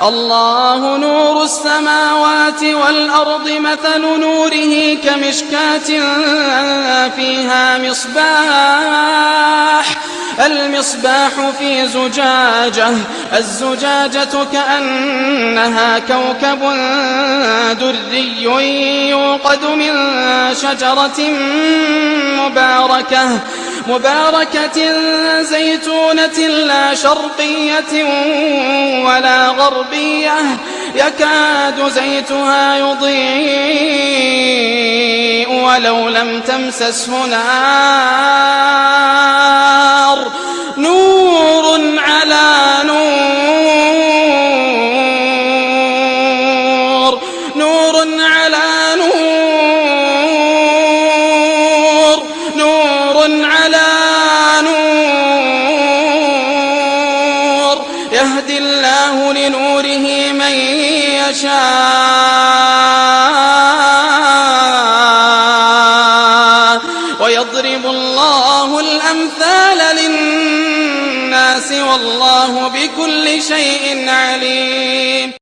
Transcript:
الله نور السماوات والأرض مثل نوره كمشكاة فيها المصباح في زجاجة الزجاجة كأنها كوكب دري يوقد من شجرة مباركة زيتونة لا شرقية ولا غربية يكاد زيتها يضيء ولو لم تمسسه نار نور على نور نور على نور نور على نور يهدي الله لنوره من يشاء ويضرب الله الأمثال للناس والله بكل شيء عليم.